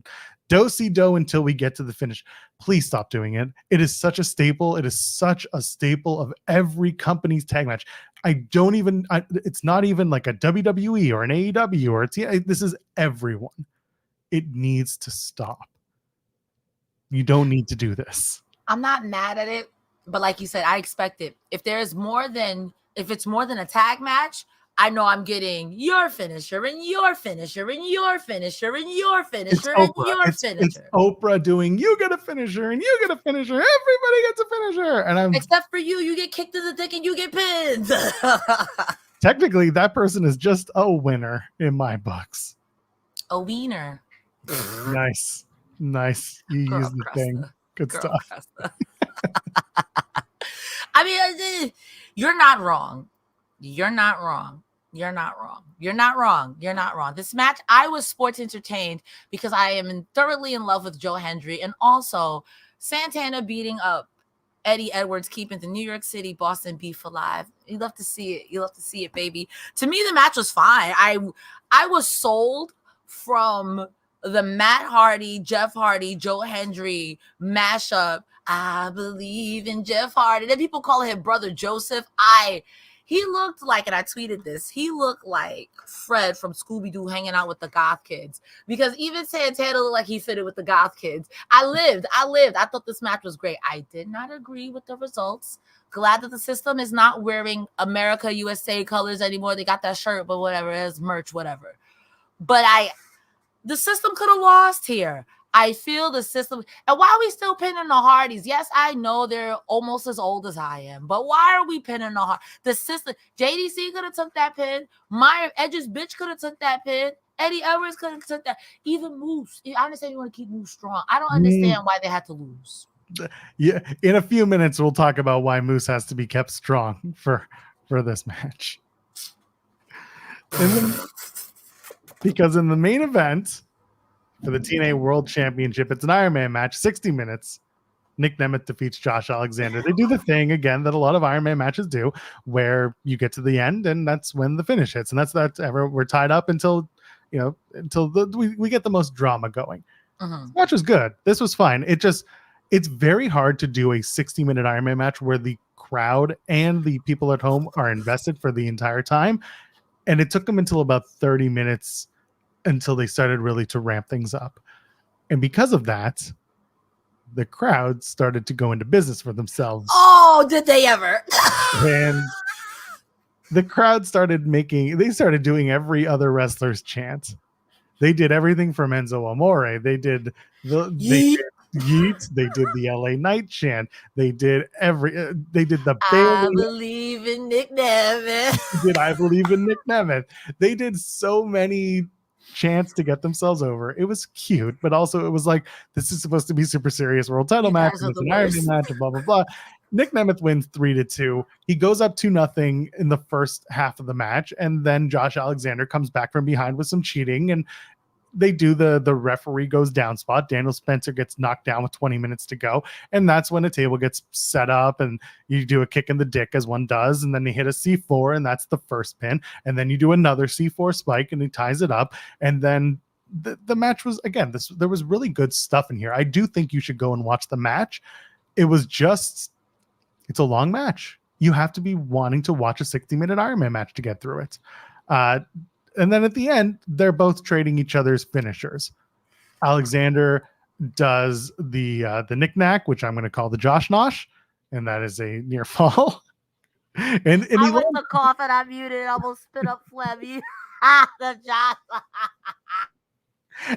do until we get to the finish. Please stop doing it. It is such a staple. It is such a staple of every company's tag match. It's not even like a WWE or an AEW or a TNA. This is everyone. It needs to stop. You don't need to do this. I'm not mad at it, but like you said, I expect it. If it's more than a tag match, I know I'm getting your finisher and your finisher and your finisher and your finisher and your finisher. It's Oprah doing, you get a finisher and you get a finisher. Everybody gets a finisher. And except for you get kicked in the dick and you get pinned. Technically, that person is just a winner in my books. A wiener. Nice. You use the thing. Good stuff. I mean, you're not wrong. You're not wrong. This match, I was sports entertained because I am thoroughly in love with Joe Hendry, and also Santana beating up Eddie Edwards, keeping the New York City Boston beef alive. You love to see it, baby. To me, the match was fine. I was sold from the Matt Hardy, Jeff Hardy, Joe Hendry mashup. I believe in Jeff Hardy. Then people call him Brother Joseph. He looked like, and I tweeted this, he looked like Fred from Scooby-Doo hanging out with the goth kids. Because even Santana looked like he fitted with the goth kids. I lived. I thought this match was great. I did not agree with the results. Glad that the system is not wearing America USA colors anymore. They got that shirt, but whatever, it is merch, whatever. But the system could have lost here. I feel the system. And why are we still pinning the Hardys? Yes, I know they're almost as old as I am, but why are we pinning the Hardys? The system. JDC could have took that pin. Edge's bitch could have took that pin. Eddie Edwards could have took that. Even Moose. I understand you want to keep Moose strong. I don't understand why they had to lose. Yeah, in a few minutes we'll talk about why Moose has to be kept strong for this match. Because in the main event for the TNA World Championship, it's an Iron Man match, 60 minutes. Nick Nemeth defeats Josh Alexander. They do the thing again that a lot of Iron Man matches do, where you get to the end and that's when the finish hits, and that's we're tied up until we get the most drama going. This match was good. This was fine. It's very hard to do a 60-minute Iron Man match where the crowd and the people at home are invested for the entire time, and it took them until about 30 minutes until they started really to ramp things up. And because of that, the crowd started to go into business for themselves. Oh, did they ever? And the crowd started doing every other wrestler's chant. They did everything from Enzo Amore. They did Yeet. They did the LA Knight chant. They did the I believe in Nick Nemeth. I believe in Nick Nemeth. They did so many chance to get themselves over. It was cute, but also it was like, this is supposed to be super serious world title match, and it's an Iron Man match, and blah blah blah. Nick Nemeth wins 3-2. He goes up 2-0 in the first half of the match, and then Josh Alexander comes back from behind with some cheating, and they do the referee goes down spot. Daniel Spencer gets knocked down with 20 minutes to go, and that's when a table gets set up, and you do a kick in the dick as one does, and then you hit a C4, and that's the first pin, and then you do another C4 spike, and he ties it up, and then the match was, again, there was really good stuff in here. I do think you should go and watch the match. It's a long match. You have to be wanting to watch a 60-minute Iron Man match to get through it. And then at the end, they're both trading each other's finishers. Alexander does the knick-knack, which I'm going to call the Josh Nosh, and that is a near fall. and I went to cough and I muted, almost spit up phlegm. The Josh.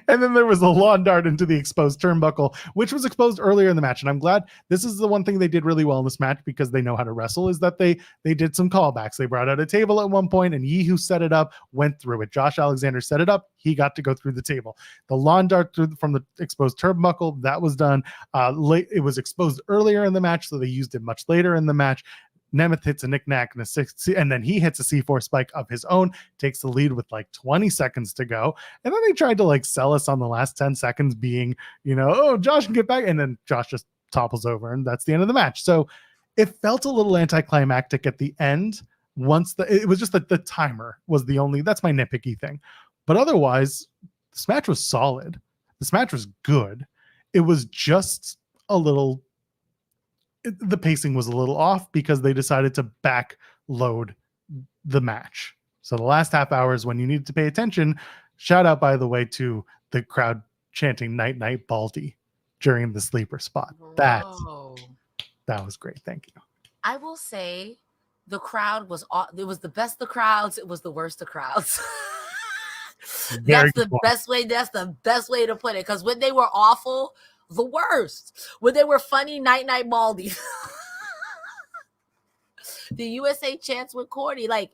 And then there was a lawn dart into the exposed turnbuckle, which was exposed earlier in the match. And I'm glad this is the one thing they did really well in this match, because they know how to wrestle, is that they did some callbacks. They brought out a table at one point, and Yi, who set it up, went through it. Josh Alexander set it up. He got to go through the table. The lawn dart from the exposed turnbuckle, that was done. It was exposed earlier in the match, so they used it much later in the match. Nemeth hits a knick-knack and then he hits a C4 spike of his own, takes the lead with like 20 seconds to go. And then they tried to like sell us on the last 10 seconds being, oh, Josh can get back. And then Josh just topples over, and that's the end of the match. So it felt a little anticlimactic at the end. once it was just that the timer was the only, that's my nitpicky thing. But otherwise, this match was solid. This match was good. It was just a little, the pacing was a little off because they decided to backload the match. So the last half hour is when you needed to pay attention. Shout out, by the way, to the crowd chanting "Night Night Baldy" during the sleeper spot. That was great. Thank you. I will say the crowd was, it was the best of crowds. It was the worst of crowds. That's the best way. That's the best way to put it. Because when they were awful, the worst. When they were funny, Night Night Baldy. The USA chants with corny, like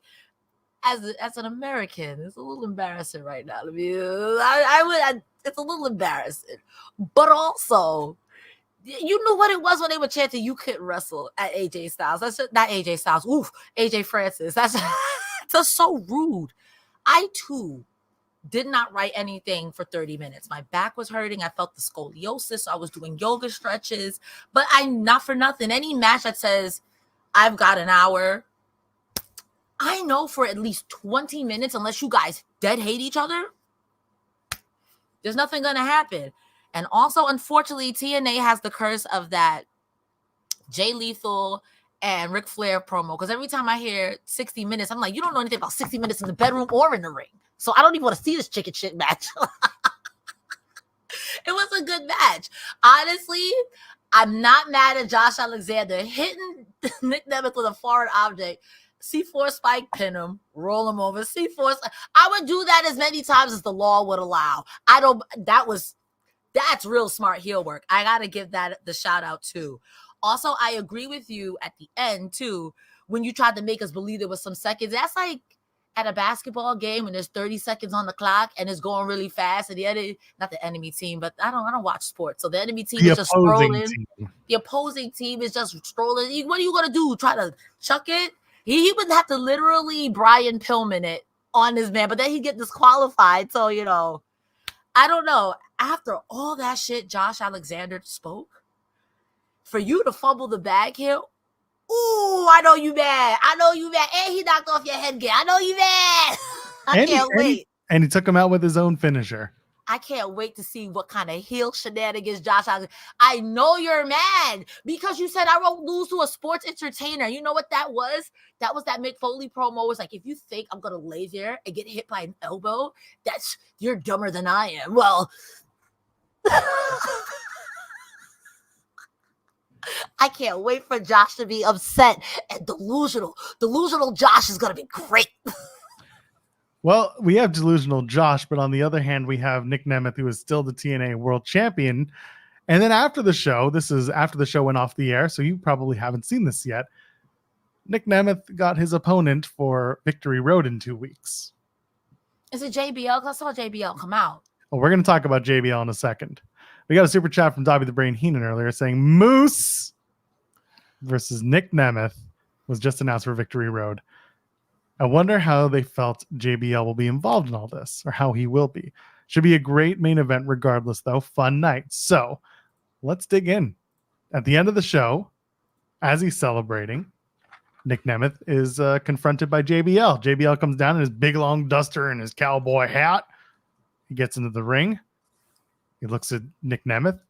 as an American, it's a little embarrassing right now. I mean, it's a little embarrassing, but also, you knew what it was when they were chanting "You couldn't wrestle" at AJ Styles. That's just, not AJ Styles. Oof, AJ Francis. That's so rude. I too did not write anything for 30 minutes. My back was hurting. I felt the scoliosis. So I was doing yoga stretches, but I'm not for nothing. Any match that says I've got an hour, I know for at least 20 minutes, unless you guys dead hate each other, there's nothing going to happen. And also, unfortunately, TNA has the curse of that Jay Lethal and Ric Flair promo. Because every time I hear 60 minutes, I'm like, you don't know anything about 60 minutes in the bedroom or in the ring. So I don't even want to see this chicken shit match. It was a good match. Honestly, I'm not mad at Josh Alexander hitting Nick Nemeth with a foreign object. C4 spike, pin him, roll him over. C4. I would do that as many times as the law would allow. That's real smart heel work. I got to give that the shout out too. Also, I agree with you at the end too, when you tried to make us believe there was some seconds. That's like at a basketball game when there's 30 seconds on the clock and it's going really fast. And not the enemy team, but I don't watch sports. So the enemy team is just strolling. The opposing team is just strolling. What are you going to do? Try to chuck it? He would have to literally Brian Pillman it on his man, but then he'd get disqualified. So, I don't know. After all that shit Josh Alexander spoke, for you to fumble the bag here, ooh, I know you mad. And he knocked off your headgear. I know you mad. I can't wait. And he took him out with his own finisher. I can't wait to see what kind of heel shenanigans Josh Alexander. I know you're mad because you said I won't lose to a sports entertainer. You know what that was? That was that Mick Foley promo. It was like, if you think I'm going to lay there and get hit by an elbow, you're dumber than I am. Well, I can't wait for Josh to be upset and delusional. Delusional Josh is going to be great. Well, we have delusional Josh, but on the other hand, we have Nick Nemeth, who is still the TNA World Champion. And then after the show, this is after the show went off the air, so you probably haven't seen this yet. Nick Nemeth got his opponent for Victory Road in 2 weeks. Is it JBL? Because I saw JBL come out. Well, we're going to talk about JBL in a second. We got a super chat from Dobby the Brain Heenan earlier saying Moose versus Nick Nemeth was just announced for Victory Road. I wonder how they felt JBL will be involved in all this, or how he will be. Should be a great main event regardless, though. Fun night. So let's dig in. At the end of the show, as he's celebrating, Nick Nemeth is confronted by JBL. JBL comes down in his big long duster and his cowboy hat. He gets into the ring. He looks at Nick Nemeth.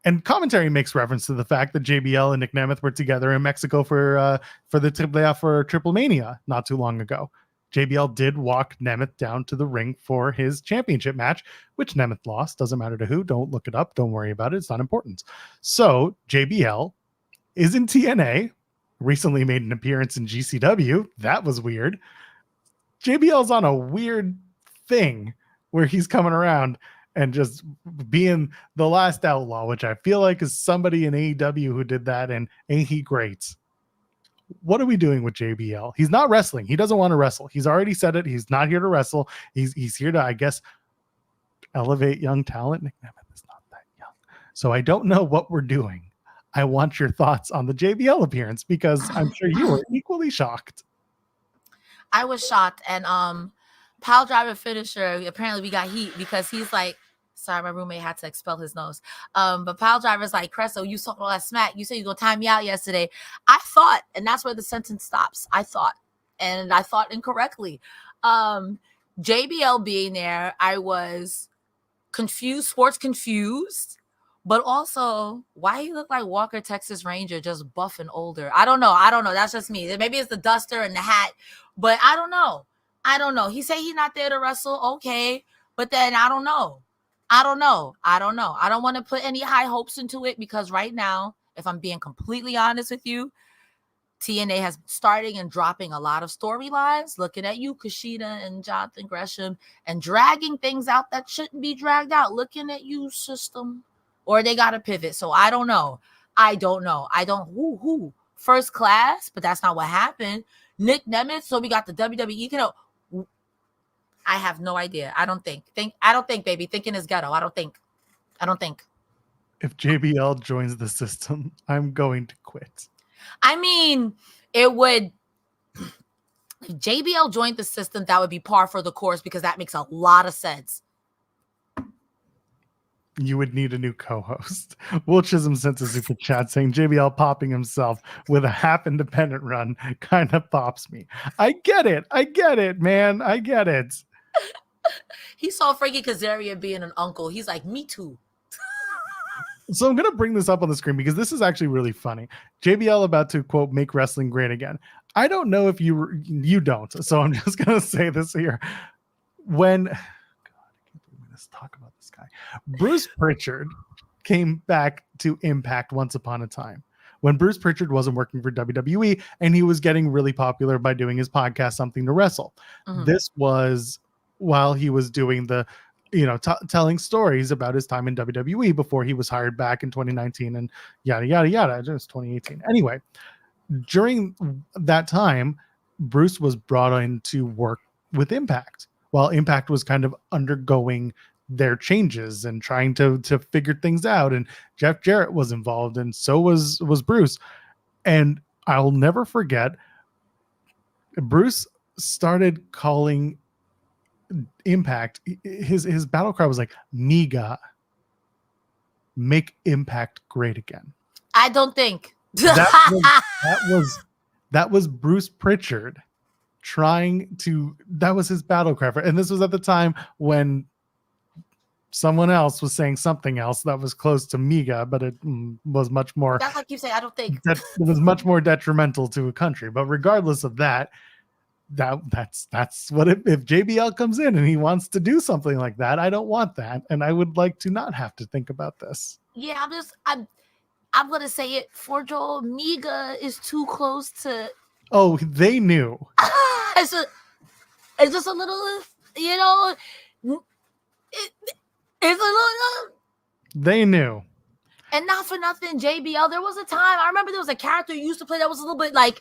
And commentary makes reference to the fact that JBL and Nick Nemeth were together in Mexico for the playoff for Triple Mania not too long ago. JBL did walk Nemeth down to the ring for his championship match, which Nemeth lost. Doesn't matter to who. Don't look it up. Don't worry about it. It's not important. So JBL is in TNA. Recently made an appearance in GCW. That was weird. JBL's on a weird thing where he's coming around and just being the last outlaw, which I feel like is somebody in AEW who did that, and ain't he great? What are we doing with JBL? He's not wrestling. He doesn't want to wrestle. He's already said it. He's not here to wrestle. He's here to, I guess, elevate young talent. Nick Nemeth is not that young. So I don't know what we're doing. I want your thoughts on the JBL appearance, because I'm sure you were equally shocked. I was shocked. And Pile Driver finisher, apparently we got heat because he's like, sorry, my roommate had to expel his nose. But Pile Driver's like, Cresta, you saw all that smack. You said you're going to time me out yesterday. I thought, and that's where the sentence stops. I thought and I thought incorrectly. JBL being there, I was confused, sports confused, but also why he look like Walker Texas Ranger, just buff and older. I don't know. That's just me. Maybe it's the duster and the hat, but I don't know. He say he's not there to wrestle. Okay. But then I don't know. I don't want to put any high hopes into it because right now, if I'm being completely honest with you, TNA has starting and dropping a lot of storylines, looking at you, KUSHIDA and Jonathan Gresham, and dragging things out that shouldn't be dragged out. Looking at you, system. Or they got to pivot. So I don't know. First class, but that's not what happened. Nick Nemeth. So we got the WWE. I have no idea. I don't think, baby. Thinking is ghetto. I don't think. If JBL joins the system, I'm going to quit. I mean, it would. If JBL joined the system, that would be par for the course because that makes a lot of sense. You would need a new co-host. Will Chisholm sent a super chat saying JBL popping himself with a half independent run kind of pops me. I get it, man. I get it. He saw Frankie Kazarian being an uncle. He's like, me too. So I'm going to bring this up on the screen because this is actually really funny. JBL about to, quote, make wrestling great again. I don't know if you don't. So I'm just going to say this here. God, I can't believe this. Talk about this guy. Bruce Pritchard came back to Impact once upon a time when Bruce Pritchard wasn't working for WWE and he was getting really popular by doing his podcast, Something to Wrestle. Mm-hmm. This was while he was doing the telling stories about his time in WWE before he was hired back in 2019 and yada, yada, yada. It was 2018. Anyway, during that time, Bruce was brought in to work with Impact while Impact was kind of undergoing their changes and trying to figure things out. And Jeff Jarrett was involved and so was Bruce. And I'll never forget, Bruce started calling Impact, his battle cry was like, Miga, make Impact great again. I don't think that was Bruce Pritchard trying to, that was his battle cry. And this was at the time when someone else was saying something else that was close to Miga, but it was much more, that's like you say, I don't think that it was much more detrimental to a country. But regardless of that, that's what if JBL comes in and he wants to do something like that, I don't want that, and I would like to not have to think about this. Yeah, I'm gonna say it for Joel. Miga is too close to. Oh, they knew. It's just a little, it's a little. They knew. And not for nothing, JBL. There was a time I remember there was a character you used to play that was a little bit like.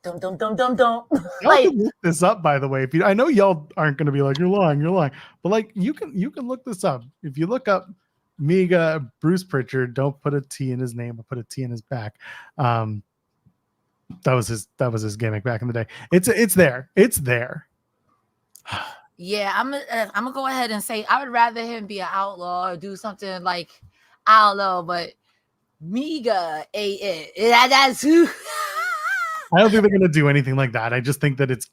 Dum. Y'all can look this up, by the way. I know y'all aren't going to be like you're lying, but like you can look this up. If you look up Miga Bruce Pritchard, don't put a T in his name, but put a T in his back. That was his gimmick back in the day. It's there. Yeah, I'm gonna go ahead and say I would rather him be an outlaw or do something like I don't know, but Miga ain't it. That's who. I don't think they're going to do anything like that. I just think that it's,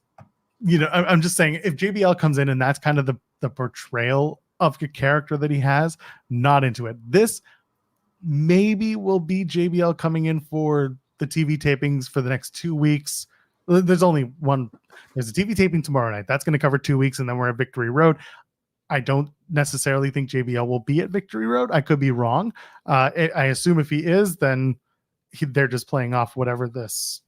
I'm just saying if JBL comes in and that's kind of the portrayal of the character that he has, not into it. This maybe will be JBL coming in for the TV tapings for the next 2 weeks. There's only one. There's a TV taping tomorrow night. That's going to cover 2 weeks, and then we're at Victory Road. I don't necessarily think JBL will be at Victory Road. I could be wrong. I assume if he is, then they're just playing off whatever this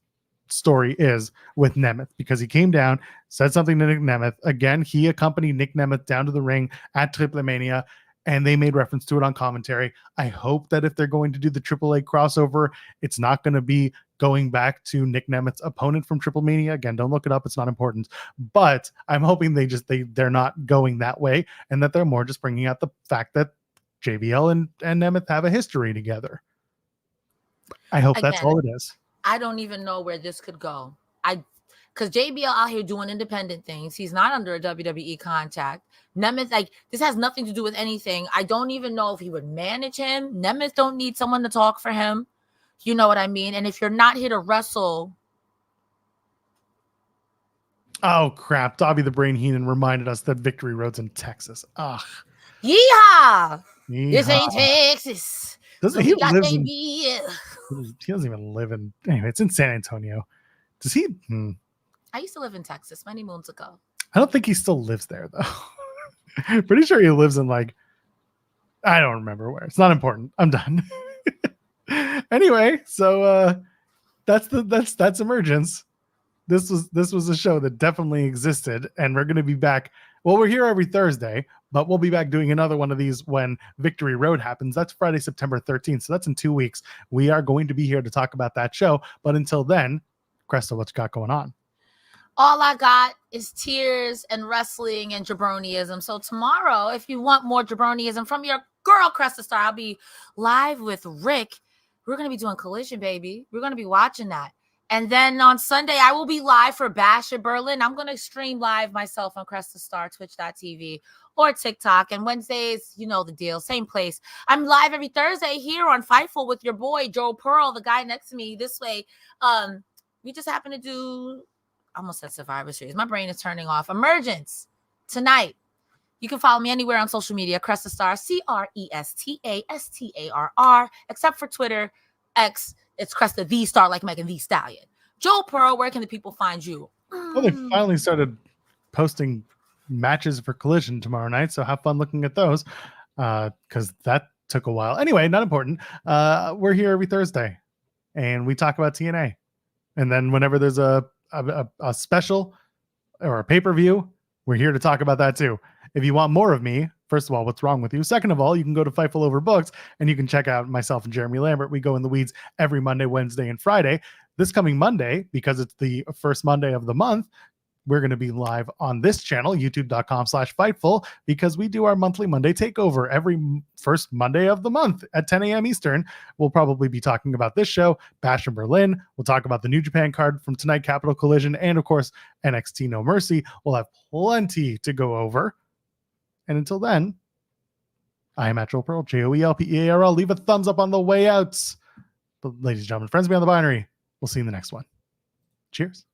story is with Nemeth, because he came down, said something to Nick Nemeth. Again, he accompanied Nick Nemeth down to the ring at Triple Mania, and they made reference to it on commentary. I hope that if they're going to do the AAA crossover, it's not going to be going back to Nick Nemeth's opponent from Triple Mania. Again, don't look it up. It's not important. But I'm hoping they're not going that way, and that they're more just bringing out the fact that JBL and Nemeth have a history together. I hope that's all it is. I don't even know where this could go. Because JBL out here doing independent things. He's not under a WWE contract. Nemeth, this has nothing to do with anything. I don't even know if he would manage him. Nemeth don't need someone to talk for him. You know what I mean? And if you're not here to wrestle, Oh, crap. Dobby the Brain Heenan reminded us that Victory Road's in Texas. Ugh. Yeehaw! This Yeehaw. ain't Texas. Doesn't So he we got lives in... JBL. He doesn't even live in... Anyway, it's in San Antonio. Does he... I used to live in Texas many moons ago. I don't think he still lives there, though. Pretty sure he lives in, like... I don't remember where. It's not important. I'm done. Anyway, so that's Emergence. This was a show that definitely existed, and we're going to be back. Well, we're here every Thursday, but we'll be back doing another one of these when Victory Road happens. That's Friday, September 13th. So that's in 2 weeks. We are going to be here to talk about that show. But until then, Cresta, what you got going on? All I got is tears and wrestling and jabroniism. So tomorrow, if you want more jabroniism from your girl, Cresta Starr, I'll be live with Rick. We're going to be doing Collision, baby. We're going to be watching that. And then on Sunday, I will be live for Bash in Berlin. I'm going to stream live myself on Cresta Starr, twitch.tv or TikTok. And Wednesdays, you know the deal, same place. I'm live every Thursday here on Fightful with your boy, Joe Pearl, the guy next to me this way. We just happen to do, I almost said Survivor Series. My brain is turning off. Emergence tonight. You can follow me anywhere on social media, Cresta Starr, CRESTASTARR, except for Twitter, X. It's Cresta the Star, like Megan the Stallion. Joe Pearl, where can the people find you? Well, they finally started posting matches for Collision tomorrow night, so have fun looking at those, because that took a while. Anyway, not important. We're here every Thursday, and we talk about TNA. And then whenever there's a special or a pay-per-view, we're here to talk about that too. If you want more of me, first of all, what's wrong with you? Second of all, you can go to Fightful Overbooked and you can check out myself and Jeremy Lambert. We go in the weeds every Monday, Wednesday, and Friday. This coming Monday, because it's the first Monday of the month, we're going to be live on this channel, youtube.com/Fightful, because we do our monthly Monday takeover every first Monday of the month at 10 a.m. Eastern. We'll probably be talking about this show, Bash in Berlin. We'll talk about the New Japan card from tonight, Capital Collision, and of course, NXT No Mercy. We'll have plenty to go over. And until then, I am at Joel Pearl, JOELPEARL. Leave a thumbs up on the way out. But ladies and gentlemen, friends beyond the binary, we'll see you in the next one. Cheers.